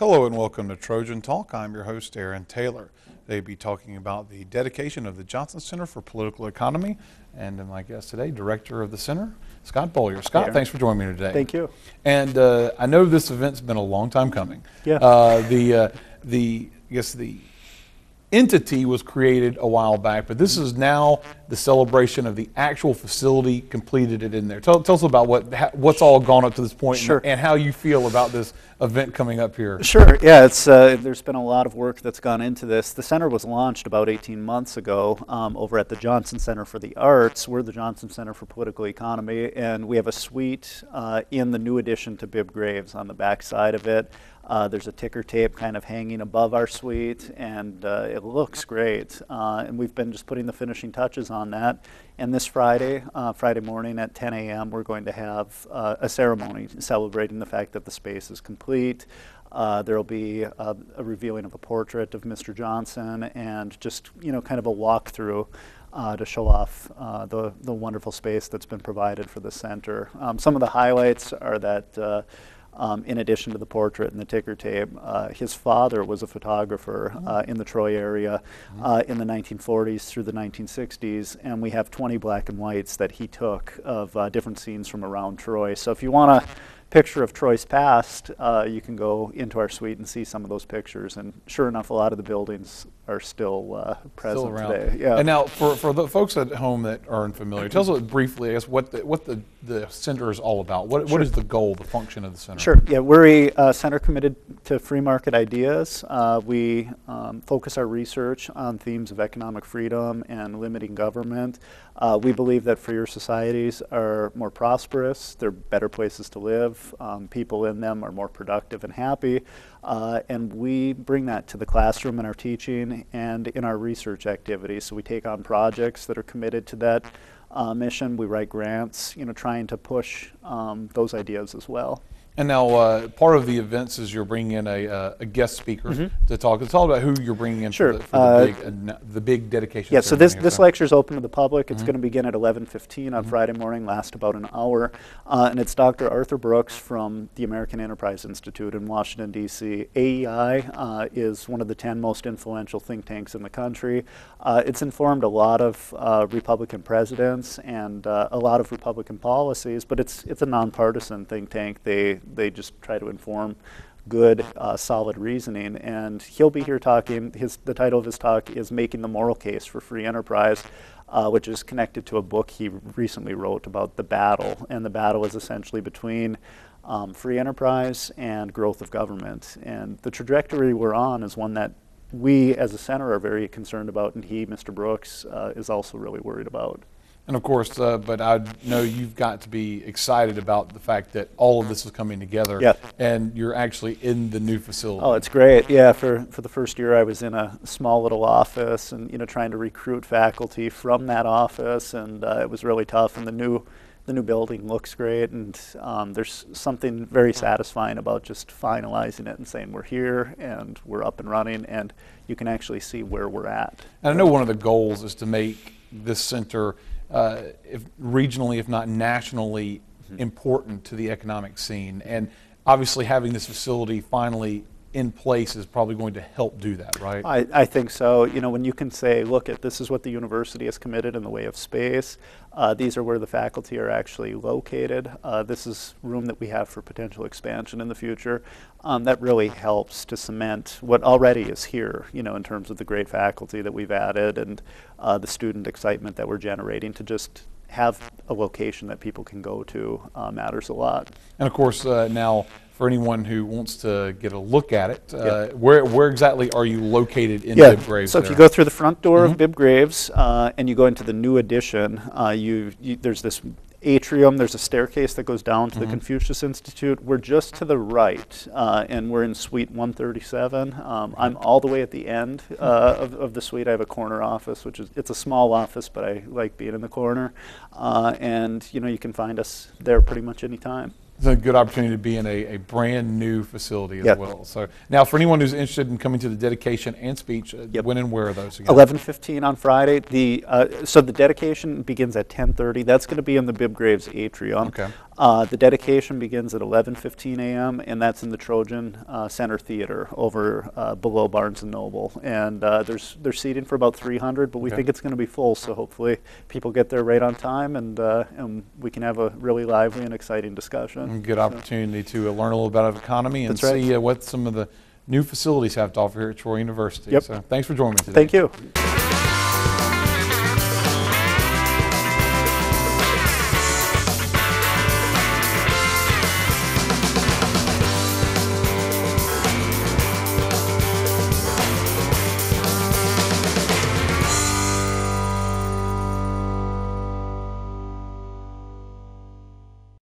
Hello and welcome to Trojan Talk. I'm your host, Aaron Taylor. They'll be talking about the dedication of the Johnson Center for Political Economy. And my guest today, Director of the Center, Scott Beaulier. Scott, thanks for joining me today. Thank you. And I know this event's been a long time coming. Yeah. I guess the entity was created a while back, but this is now the celebration of the actual facility, completed it in there. Tell us about what's all gone up to this point. Sure. And how you feel about this event coming up here. Sure, yeah, there's been a lot of work that's gone into this. The center was launched about 18 months ago over at the Johnson Center for the Arts. We're the Johnson Center for Political Economy, and we have a suite in the new addition to Bibb Graves on the back side of it. There's a ticker tape kind of hanging above our suite, and it looks great. And we've been just putting the finishing touches on that. And this Friday morning at 10 a.m., we're going to have a ceremony celebrating the fact that the space is complete. There will be a revealing of a portrait of Mr. Johnson, and just kind of a walkthrough to show off the wonderful space that's been provided for the center. Some of the highlights are that. In addition to the portrait and the ticker tape, his father was a photographer in the Troy area in the 1940s through the 1960s, and we have 20 black and whites that he took of different scenes from around Troy. So if you want a picture of Troy's past, you can go into our suite and see some of those pictures, and sure enough, a lot of the buildings are still present today. Yeah. And now, for the folks at home that are unfamiliar, tell us briefly, I guess, what the center is all about. What is the goal, the function of the center? Sure. Yeah, we're a center committed to free market ideas. We focus our research on themes of economic freedom and limiting government. We believe that freer societies are more prosperous. They're better places to live. People in them are more productive and happy. And we bring that to the classroom in our teaching and in our research activities. So we take on projects that are committed to that mission. We write grants, trying to push those ideas as well. And now, part of the events is you're bringing in a guest speaker to talk. It's all about who you're bringing in Sure. for the big dedication. Yeah, so this lecture is open to the public. It's going to begin at 11:15 on Friday morning, last about an hour. And it's Dr. Arthur Brooks from the American Enterprise Institute in Washington, D.C. AEI is one of the 10 most influential think tanks in the country. It's informed a lot of Republican presidents and a lot of Republican policies, but it's a nonpartisan think tank. They just try to inform good, solid reasoning. And he'll be here talking. The title of his talk is Making the Moral Case for Free Enterprise, which is connected to a book he recently wrote about the battle. And the battle is essentially between free enterprise and growth of government. And the trajectory we're on is one that we as a center are very concerned about, and he, Mr. Brooks, is also really worried about. And of course, but I know you've got to be excited about the fact that all of this is coming together. Yeah. And you're actually in the new facility. Oh, it's great. Yeah, for the first year I was in a small little office and trying to recruit faculty from that office, and it was really tough. And the new building looks great, and there's something very satisfying about just finalizing it and saying we're here and we're up and running, and you can actually see where we're at. And I know one of the goals is to make this center if regionally, if not nationally, important to the economic scene. And obviously having this facility finally in place is probably going to help do that, right? I think so. When you can say, look, this is what the university has committed in the way of space. These are where the faculty are actually located. This is room that we have for potential expansion in the future. That really helps to cement what already is here, in terms of the great faculty that we've added and the student excitement that we're generating. To just have a location that people can go to matters a lot. And of course, now for anyone who wants to get a look at it, where exactly are you located in Bibb Graves? So if you go through the front door of Bibb Graves and you go into the new addition, there's this atrium, there's a staircase that goes down to the Confucius Institute. We're just to the right, and we're in suite 137. I'm all the way at the end of the suite. I have a corner office, it's a small office, but I like being in the corner. And you can find us there pretty much any time. It's a good opportunity to be in a brand new facility as well. So now, for anyone who's interested in coming to the dedication and speech, when and where are those again? 11:15 on Friday. So the dedication begins at 10:30. That's going to be in the Bibb Graves atrium. Okay. The dedication begins at 11:15 a.m. and that's in the Trojan Center Theater over below Barnes and Noble. And there's seating for about 300, but we think it's going to be full. So hopefully people get there right on time, and we can have a really lively and exciting discussion. Good opportunity to learn a little about the economy and That's right. see what some of the new facilities have to offer here at Troy University. Yep. So thanks for joining me today. Thank you.